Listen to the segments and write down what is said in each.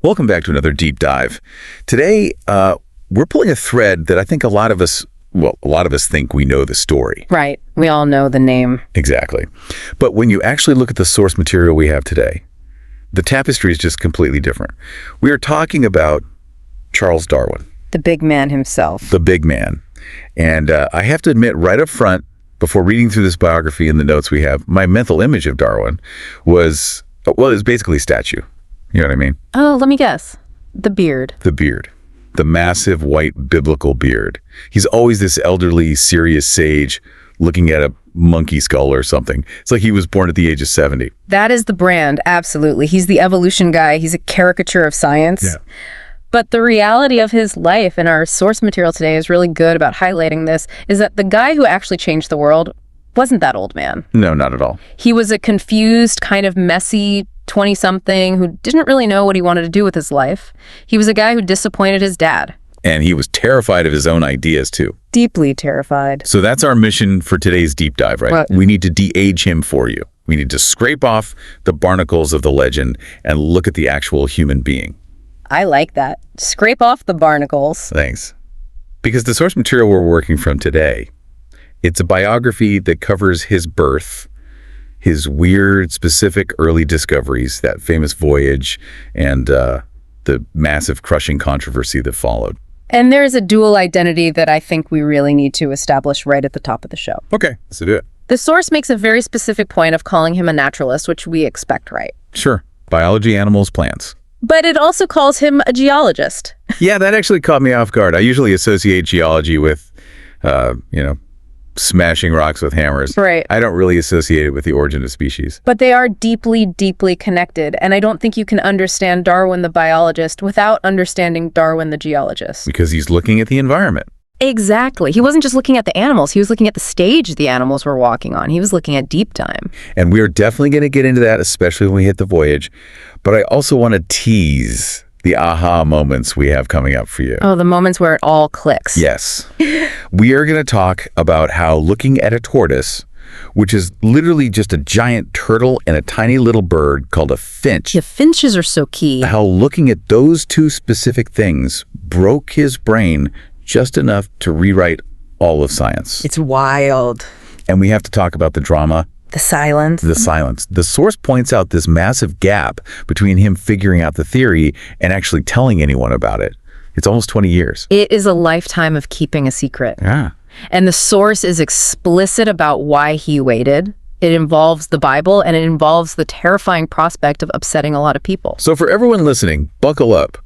Welcome back to another deep dive. Today, we're pulling a thread that I think a lot of us think we know the story. Right. We all know the name. Exactly. But when you actually look at the source material we have today, the tapestry is just completely different. We are talking about Charles Darwin. The big man himself. The big man. And I have to admit right up front, before reading through this biography and the notes we have, my mental image of Darwin was, well, it was basically a statue. You know what I mean? Oh, let me guess. The beard. The beard. The massive white biblical beard. He's always this elderly, serious sage looking at a monkey skull or something. It's like he was born at the age of 70. That is the brand, absolutely. He's the evolution guy. He's a caricature of science. Yeah. But the reality of his life and our source material today is really good about highlighting this, is that the guy who actually changed the world wasn't that old man. No, not at all. He was a confused, kind of messy 20-something who didn't really know what he wanted to do with his life. He was a guy who disappointed his dad. And he was terrified of his own ideas, too. Deeply terrified. So that's our mission for today's deep dive, right? We need to de-age him for you. We need to scrape off the barnacles of the legend and look at the actual human being. I like that. Scrape off the barnacles. Thanks. Because the source material we're working from today, it's a biography that covers his birth, his weird, specific early discoveries, that famous voyage, and the massive crushing controversy that followed. And there's a dual identity that I think we really need to establish right at the top of the show. Okay, let's do it. The source makes a very specific point of calling him a naturalist, which we expect, right? Sure. Biology, animals, plants. But it also calls him a geologist. Yeah, that actually caught me off guard. I usually associate geology with, smashing rocks with hammers. Right. I don't really associate it with the origin of species. But they are deeply, deeply connected. And I don't think you can understand Darwin the biologist without understanding Darwin the geologist. Because he's looking at the environment. Exactly. He wasn't just looking at the animals. He was looking at the stage the animals were walking on. He was looking at deep time. And we're definitely going to get into that, especially when we hit the voyage. But I also want to tease the aha moments we have coming up for you. Oh, the moments where it all clicks. Yes. We are going to talk about how looking at a tortoise, which is literally just a giant turtle and a tiny little bird called a finch. Yeah, finches are so key. How looking at those two specific things broke his brain just enough to rewrite all of science. It's wild. And we have to talk about the drama. The silence. The silence. The source points out this massive gap between him figuring out the theory and actually telling anyone about it. It's almost 20 years. It is a lifetime of keeping a secret. Yeah. And the source is explicit about why he waited. It involves the Bible, and it involves the terrifying prospect of upsetting a lot of people. So for everyone listening, buckle up.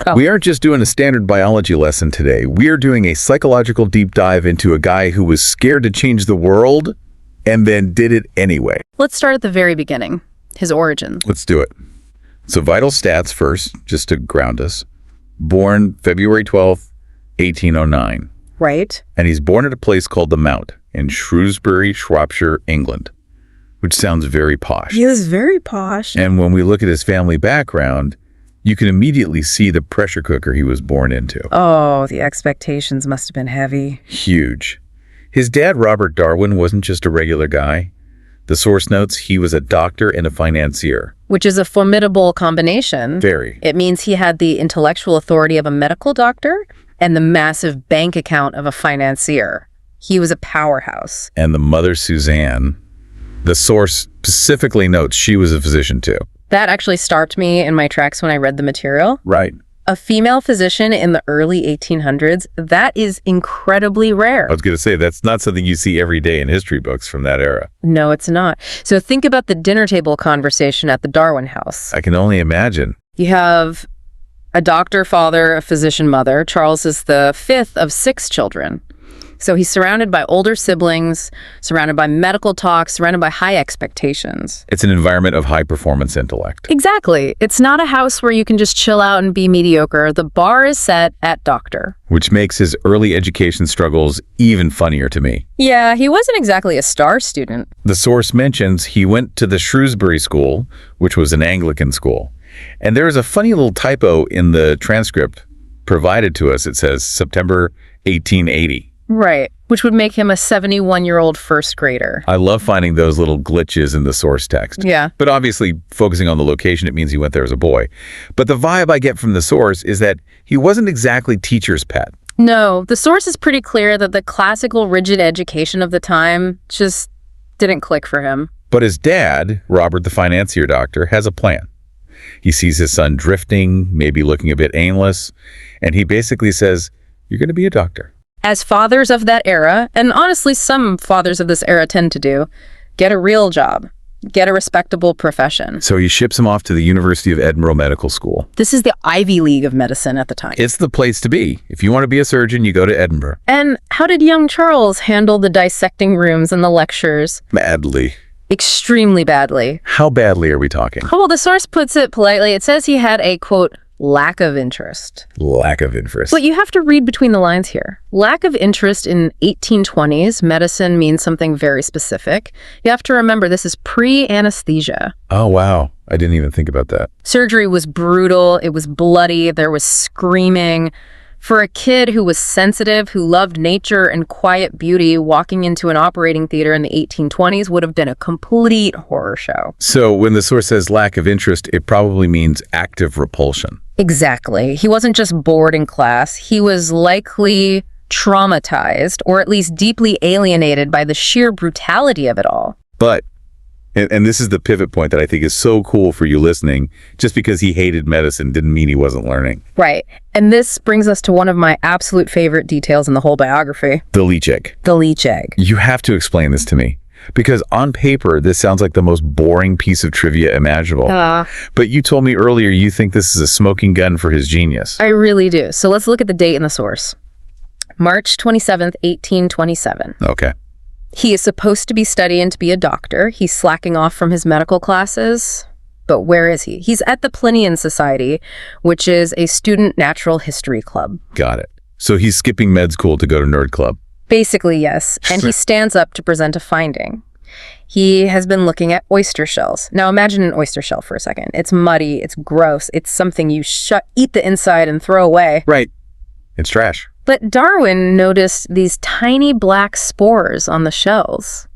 Oh. We aren't just doing a standard biology lesson today. We are doing a psychological deep dive into a guy who was scared to change the world and then did it anyway. Let's start at the very beginning, his origin. Let's do it. So vital stats first, just to ground us. Born February 12th, 1809. Right. And he's born at a place called the Mount in Shrewsbury, Shropshire, England, which sounds very posh. He was very posh. And when we look at his family background, you can immediately see the pressure cooker he was born into. Oh, the expectations must have been heavy. Huge. His dad, Robert Darwin, wasn't just a regular guy. The source notes he was a doctor and a financier. Which is a formidable combination. Very. It means he had the intellectual authority of a medical doctor and the massive bank account of a financier. He was a powerhouse. And the mother, Suzanne, the source specifically notes she was a physician too. That actually stopped me in my tracks when I read the material. Right. A female physician in the early 1800s, that is incredibly rare. I was going to say, that's not something you see every day in history books from that era. No, it's not. So think about the dinner table conversation at the Darwin house. I can only imagine. You have a doctor father, a physician mother. Charles is the fifth of 6 children. So he's surrounded by older siblings, surrounded by medical talk, surrounded by high expectations. It's an environment of high-performance intellect. Exactly. It's not a house where you can just chill out and be mediocre. The bar is set at doctor. Which makes his early education struggles even funnier to me. Yeah, he wasn't exactly a star student. The source mentions he went to the Shrewsbury School, which was an Anglican school. And there is a funny little typo in the transcript provided to us. It says September 1880. Right. which would make him a 71-year-old first grader. I love finding those little glitches in the source text. Yeah. But obviously, focusing on the location, it means he went there as a boy. But the vibe I get from the source is that he wasn't exactly teacher's pet. No, the source is pretty clear that the classical rigid education of the time just didn't click for him. But his dad, Robert the financier doctor, has a plan. He sees his son drifting, maybe looking a bit aimless, and he basically says, "You're going to be a doctor." As fathers of that era, and honestly some fathers of this era tend to do, get a real job, get a respectable profession. So he ships him off to the University of Edinburgh Medical School. This is the Ivy League of medicine at the time. It's the place to be. If you want to be a surgeon, you go to Edinburgh. And how did young Charles handle the dissecting rooms and the lectures? Badly. Extremely badly. How badly are we talking? Oh, well, the source puts it politely. It says he had a, quote, lack of interest. Lack of interest. But you have to read between the lines here. Lack of interest in 1820s medicine means something very specific. You have to remember this is pre-anesthesia. Oh, wow. I didn't even think about that. Surgery was brutal. It was bloody. There was screaming. For a kid who was sensitive, who loved nature and quiet beauty, walking into an operating theater in the 1820s would have been a complete horror show. So when the source says lack of interest, it probably means active repulsion. Exactly. He wasn't just bored in class. He was likely traumatized, or at least deeply alienated by the sheer brutality of it all. But, and this is the pivot point that I think is so cool for you listening, just because he hated medicine didn't mean he wasn't learning. Right. And this brings us to one of my absolute favorite details in the whole biography. The leech egg. The leech egg. You have to explain this to me. Because on paper, this sounds like the most boring piece of trivia imaginable. But you told me earlier you think this is a smoking gun for his genius. I really do. So let's look at the date in the source. March 27th, 1827. Okay. He is supposed to be studying to be a doctor. He's slacking off from his medical classes. But where is he? He's at the Plinian Society, which is a student natural history club. Got it. So he's skipping med school to go to nerd club. Basically, yes. And he stands up to present a finding. He has been looking at oyster shells. Now imagine an oyster shell for a second. It's muddy, it's gross, it's something you eat the inside and throw away. Right. It's trash. But Darwin noticed these tiny black spores on the shells.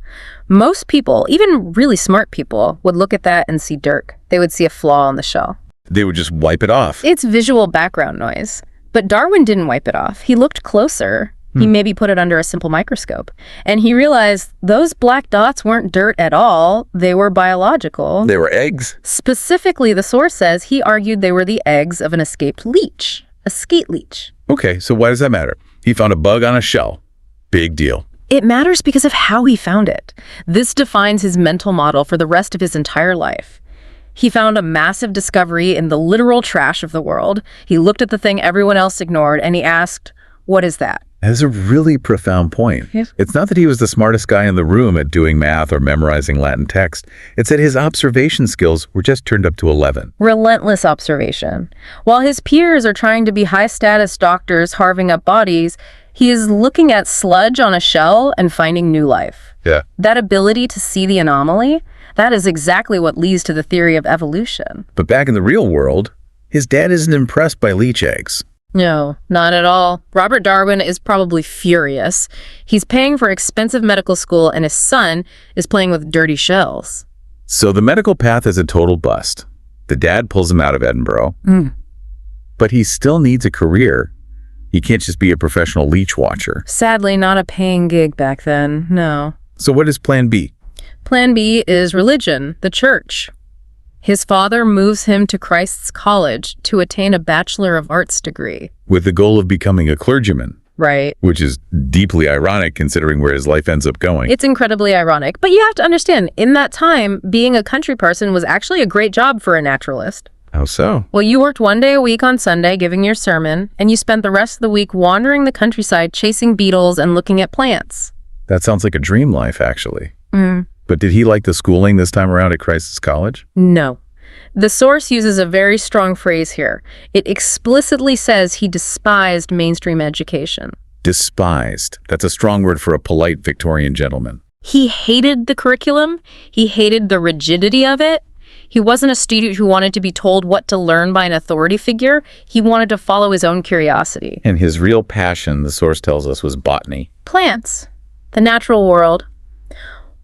Most people, even really smart people, would look at that and see dirt. They would see a flaw in the shell. They would just wipe it off. It's visual background noise. But Darwin didn't wipe it off. He looked closer. He maybe put it under a simple microscope. And he realized those black dots weren't dirt at all. They were biological. They were eggs. Specifically, the source says he argued they were the eggs of an escaped leech, a skate leech. Okay, so why does that matter? He found a bug on a shell. Big deal. It matters because of how he found it. This defines his mental model for the rest of his entire life. He found a massive discovery in the literal trash of the world. He looked at the thing everyone else ignored, and he asked, "What is that?" That is a really profound point. Yes. It's not that he was the smartest guy in the room at doing math or memorizing Latin text. It's that his observation skills were just turned up to 11. Relentless observation. While his peers are trying to be high-status doctors carving up bodies, he is looking at sludge on a shell and finding new life. Yeah. That ability to see the anomaly, that is exactly what leads to the theory of evolution. But back in the real world, his dad isn't impressed by leech eggs. No, not at all. Robert Darwin is probably furious. He's paying for expensive medical school, and his son is playing with dirty shells. So the medical path is a total bust. The dad pulls him out of Edinburgh. But he still needs a career. He can't just be a professional leech watcher. Sadly, not a paying gig back then, no. So what is plan B? Plan B is religion, the church. His father moves him to Christ's College to attain a Bachelor of Arts degree. With the goal of becoming a clergyman. Right. Which is deeply ironic considering where his life ends up going. It's incredibly ironic. But you have to understand, in that time, being a country person was actually a great job for a naturalist. How so? Well, you worked one day a week on Sunday giving your sermon, and you spent the rest of the week wandering the countryside chasing beetles and looking at plants. That sounds like a dream life, actually. But did he like the schooling this time around at Christ's College? No. The source uses a very strong phrase here. It explicitly says he despised mainstream education. Despised. That's a strong word for a polite Victorian gentleman. He hated the curriculum. He hated the rigidity of it. He wasn't a student who wanted to be told what to learn by an authority figure. He wanted to follow his own curiosity. And his real passion, the source tells us, was botany. Plants. The natural world.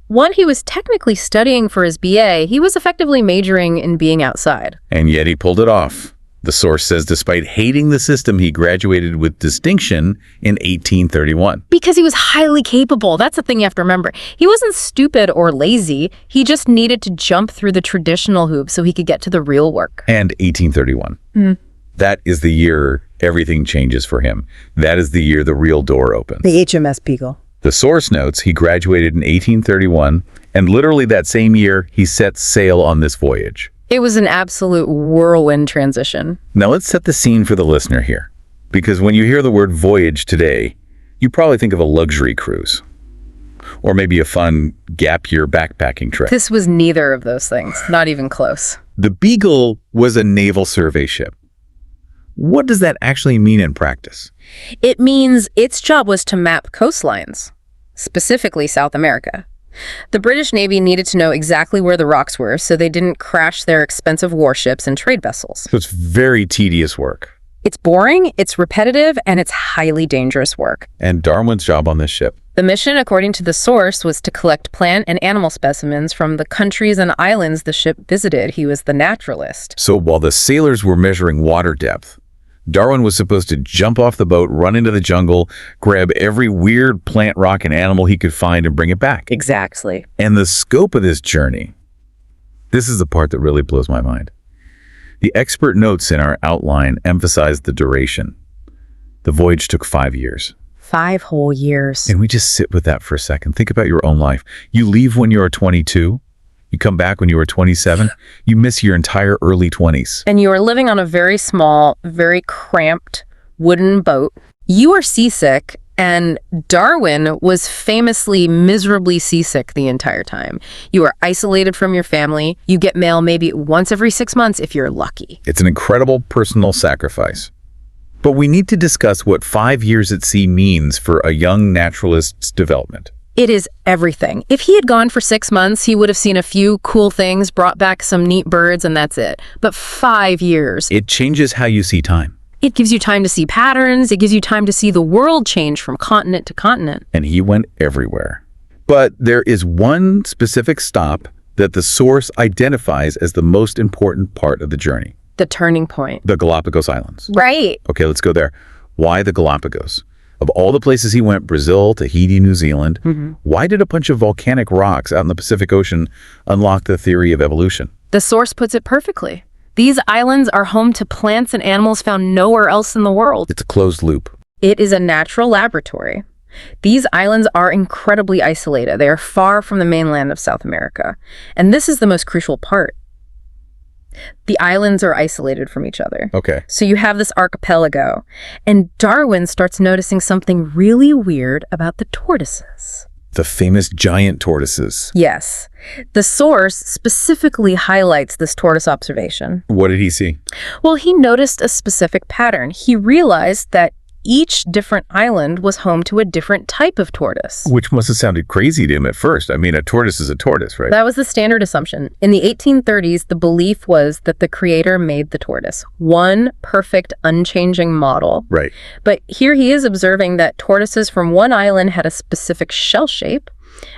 One he was technically studying for his BA, he was effectively majoring in being outside. And yet he pulled it off. The source says despite hating the system, he graduated with distinction in 1831. Because he was highly capable. That's the thing you have to remember. He wasn't stupid or lazy. He just needed to jump through the traditional hoops so he could get to the real work. And 1831. That is the year everything changes for him. That is the year the real door opens. The HMS Beagle. The source notes he graduated in 1831, and literally that same year, he set sail on this voyage. It was an absolute whirlwind transition. Now let's set the scene for the listener here. Because when you hear the word voyage today, you probably think of a luxury cruise. Or maybe a fun gap-year backpacking trip. This was neither of those things, not even close. The Beagle was a naval survey ship. What does that actually mean in practice? It means its job was to map coastlines, specifically South America. The British Navy needed to know exactly where the rocks were so they didn't crash their expensive warships and trade vessels. So it's very tedious work. It's boring, it's repetitive, and it's highly dangerous work. And Darwin's job on this ship? The mission, according to the source, was to collect plant and animal specimens from the countries and islands the ship visited. He was the naturalist. So while the sailors were measuring water depth, Darwin was supposed to jump off the boat, run into the jungle, grab every weird plant, rock, and animal he could find and bring it back. Exactly. And the scope of this journey, this is the part that really blows my mind. The expert notes in our outline emphasize the duration. The voyage took 5 years. 5 whole years. And we just sit with that for a second. Think about your own life. You leave when you're 22. You come back when you were 27. You miss your entire early 20s. And you are living on a very small, very cramped wooden boat. You are seasick, and Darwin was famously miserably seasick the entire time. You are isolated from your family. You get mail maybe once every 6 months if you're lucky. It's an incredible personal sacrifice. But we need to discuss what 5 years at sea means for a young naturalist's development. It is everything. If he had gone for 6 months, he would have seen a few cool things, brought back some neat birds, and that's it. But 5 years. It changes how you see time. It gives you time to see patterns. It gives you time to see the world change from continent to continent. And he went everywhere. But there is one specific stop that the source identifies as the most important part of the journey. The turning point. The Galapagos Islands. Right. Okay, let's go there. Why the Galapagos? Of all the places he went, Brazil, Tahiti, New Zealand, why did a bunch of volcanic rocks out in the Pacific Ocean unlock the theory of evolution? The source puts it perfectly. These islands are home to plants and animals found nowhere else in the world. It's a closed loop. It is a natural laboratory. These islands are incredibly isolated. They are far from the mainland of South America. And this is the most crucial part. The islands are isolated from each other. Okay. So you have this archipelago, and Darwin starts noticing something really weird about the tortoises. The famous giant tortoises. Yes. The source specifically highlights this tortoise observation. What did he see? Well, he noticed a specific pattern. He realized that each different island was home to a different type of tortoise. Which must have sounded crazy to him at first. I mean, a tortoise is a tortoise, right? That was the standard assumption. In the 1830s, the belief was that the creator made the tortoise. One perfect, unchanging model. Right. But here he is observing that tortoises from one island had a specific shell shape,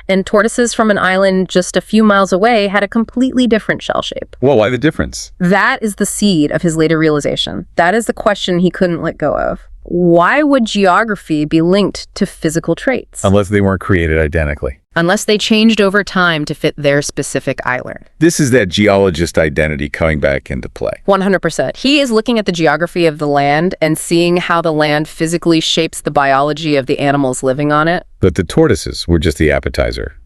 and tortoises from an island just a few miles away had a completely different shell shape. Well, why the difference? That is the seed of his later realization. That is the question he couldn't let go of. Why would geography be linked to physical traits? Unless they weren't created identically. Unless they changed over time to fit their specific island. This is that geologist identity coming back into play. 100%. He is looking at the geography of the land and seeing how the land physically shapes the biology of the animals living on it. But the tortoises were just the appetizer.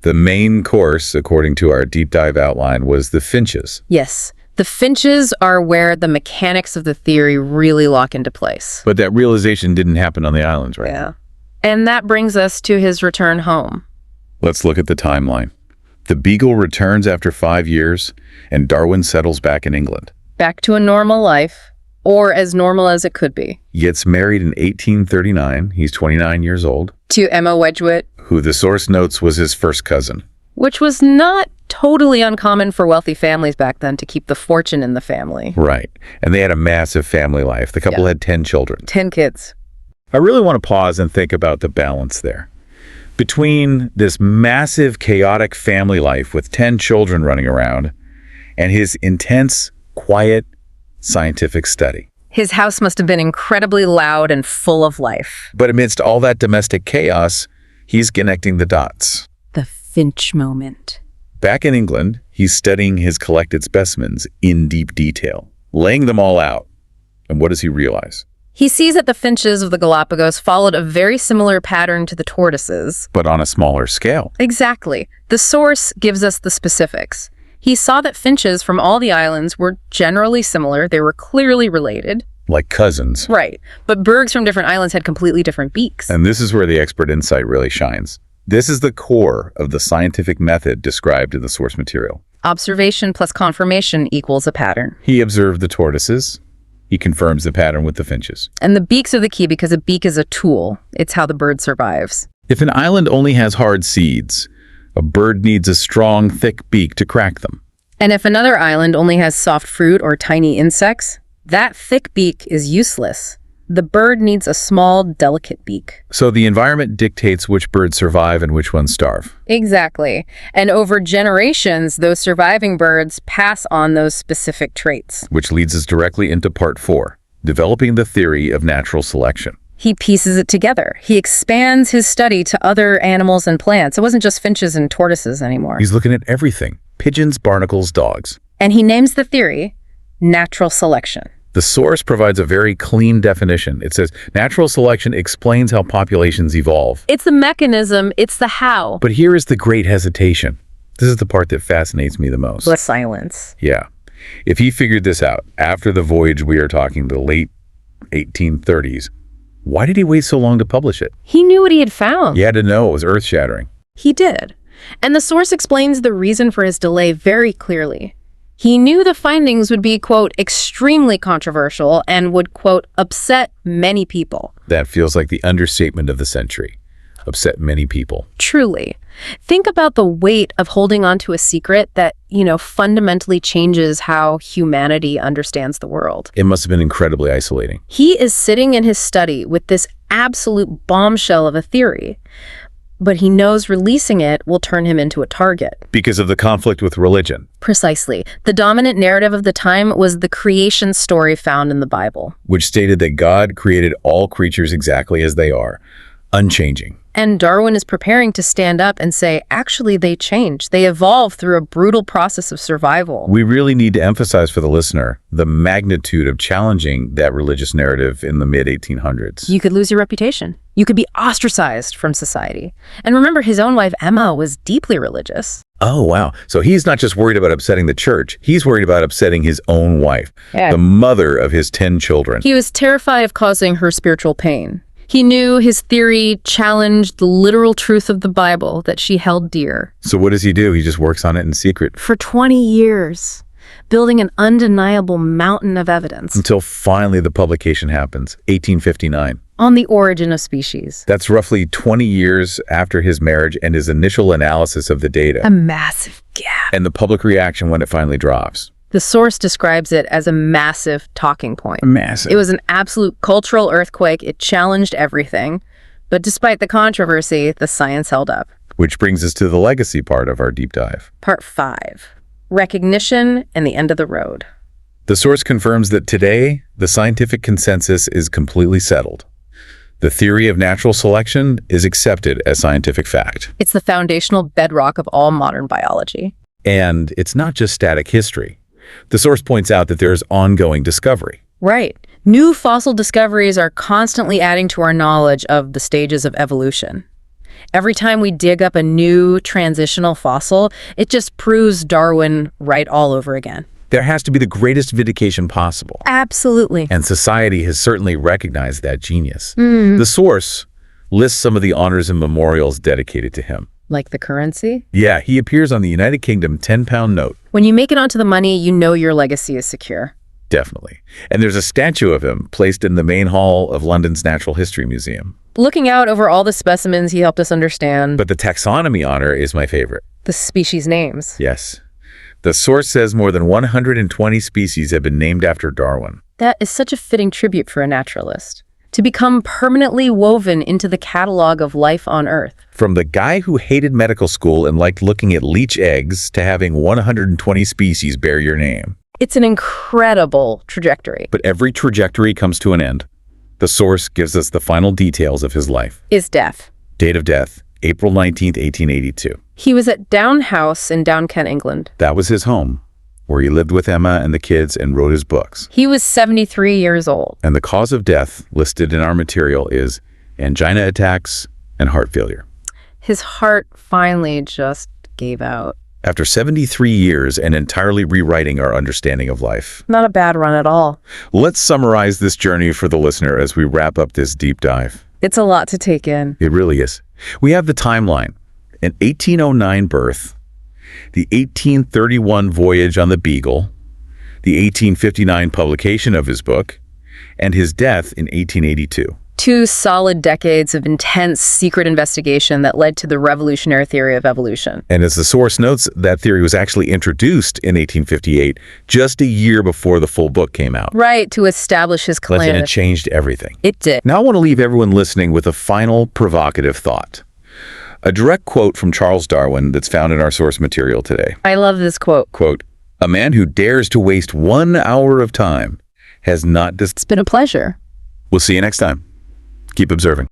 The main course, according to our deep dive outline, was the finches. Yes. The finches are where the mechanics of the theory really lock into place. But that realization didn't happen on the islands, right? Yeah. And that brings us to his return home. Let's look at the timeline. The Beagle returns after 5 years, and Darwin settles back in England. Back to a normal life, or as normal as it could be. He gets married in 1839. He's 29 years old. To Emma Wedgwood. Who the source notes was his first cousin. which was not totally uncommon for wealthy families back then to keep the fortune in the family. Right. And they had a massive family life. The couple had 10 children. 10 kids. I really want to pause and think about the balance there. Between this massive, chaotic family life with 10 children running around and his intense, quiet, scientific study. His house must have been incredibly loud and full of life. But amidst all that domestic chaos, he's connecting the dots. The Finch moment. Back in England, he's studying his collected specimens in deep detail, laying them all out. And what does he realize? He sees that the finches of the Galapagos followed a very similar pattern to the tortoises. But on a smaller scale. Exactly. The source gives us the specifics. He saw that finches from all the islands were generally similar. They were clearly related. Like cousins. Right. But birds from different islands had completely different beaks. And this is where the expert insight really shines. This is the core of the scientific method described in the source material. Observation plus confirmation equals a pattern. He observed the tortoises. He confirms the pattern with the finches. And the beaks are the key because a beak is a tool. It's how the bird survives. If an island only has hard seeds, a bird needs a strong, thick beak to crack them. And if another island only has soft fruit or tiny insects, that thick beak is useless. The bird needs a small, delicate beak. So the environment dictates which birds survive and which ones starve. Exactly. And over generations, those surviving birds pass on those specific traits. Which leads us directly into part 4, developing the theory of natural selection. He pieces it together. He expands his study to other animals and plants. It wasn't just finches and tortoises anymore. He's looking at everything. Pigeons, barnacles, dogs. And he names the theory natural selection. The source provides a very clean definition. It says, natural selection explains how populations evolve. It's the mechanism, it's the how. But here is the great hesitation. This is the part that fascinates me the most. The silence. Yeah. If he figured this out after the voyage we are talking, the late 1830s, why did he wait so long to publish it? He knew what he had found. He had to know it was earth-shattering. He did. And the source explains the reason for his delay very clearly. He knew the findings would be, quote, extremely controversial and would, quote, upset many people. That feels like the understatement of the century. Upset many people. Truly. Think about the weight of holding on to a secret that, fundamentally changes how humanity understands the world. It must have been incredibly isolating. He is sitting in his study with this absolute bombshell of a theory, but he knows releasing it will turn him into a target. Because of the conflict with religion. Precisely. The dominant narrative of the time was the creation story found in the Bible. Which stated that God created all creatures exactly as they are, unchanging. And Darwin is preparing to stand up and say, actually, they changed. They evolved through a brutal process of survival. We really need to emphasize for the listener the magnitude of challenging that religious narrative in the mid-1800s. You could lose your reputation. You could be ostracized from society. And remember, his own wife, Emma, was deeply religious. Oh, wow. So he's not just worried about upsetting the church. He's worried about upsetting his own wife, Yeah. the mother of his 10 children. He was terrified of causing her spiritual pain. He knew his theory challenged the literal truth of the Bible that she held dear. So what does he do? He just works on it in secret. For 20 years, building an undeniable mountain of evidence. Until finally the publication happens, 1859. On the origin of species. That's roughly 20 years after his marriage and his initial analysis of the data. A massive gap. And the public reaction when it finally drops. The source describes it as a massive talking point. Massive. It was an absolute cultural earthquake. It challenged everything. But despite the controversy, the science held up. Which brings us to the legacy part of our deep dive. Part 5. Recognition and the end of the road. The source confirms that today, the scientific consensus is completely settled. The theory of natural selection is accepted as scientific fact. It's the foundational bedrock of all modern biology. And it's not just static history. The source points out that there is ongoing discovery. Right. New fossil discoveries are constantly adding to our knowledge of the stages of evolution. Every time we dig up a new transitional fossil, it just proves Darwin right all over again. There has to be the greatest vindication possible. Absolutely. And society has certainly recognized that genius. The source lists some of the honors and memorials dedicated to him. Like the currency? Yeah, he appears on the United Kingdom 10-pound note. When you make it onto the money, you know your legacy is secure. Definitely. And there's a statue of him placed in the main hall of London's Natural History Museum. Looking out over all the specimens he helped us understand. But the taxonomy honor is my favorite. The species names. Yes. The source says more than 120 species have been named after Darwin. That is such a fitting tribute for a naturalist. To become permanently woven into the catalog of life on Earth. From the guy who hated medical school and liked looking at leech eggs to having 120 species bear your name. It's an incredible trajectory. But every trajectory comes to an end. The source gives us the final details of his life. His death. Date of death, April 19th, 1882. He was at Down House in Down Kent, England. That was his home, where he lived with Emma and the kids and wrote his books. He was 73 years old. And the cause of death listed in our material is angina attacks and heart failure. His heart finally just gave out. After 73 years and entirely rewriting our understanding of life. Not a bad run at all. Let's summarize this journey for the listener as we wrap up this deep dive. It's a lot to take in. It really is. We have the timeline. An 1809 birth, the 1831 voyage on the Beagle, the 1859 publication of his book, and his death in 1882. 2 solid decades of intense secret investigation that led to the revolutionary theory of evolution. And as the source notes, that theory was actually introduced in 1858, just a year before the full book came out. Right, to establish his claim. And it changed everything. It did. Now I want to leave everyone listening with a final provocative thought. A direct quote from Charles Darwin that's found in our source material today. I love this quote. Quote, "A man who dares to waste 1 hour of time has not..." It's been a pleasure. We'll see you next time. Keep observing.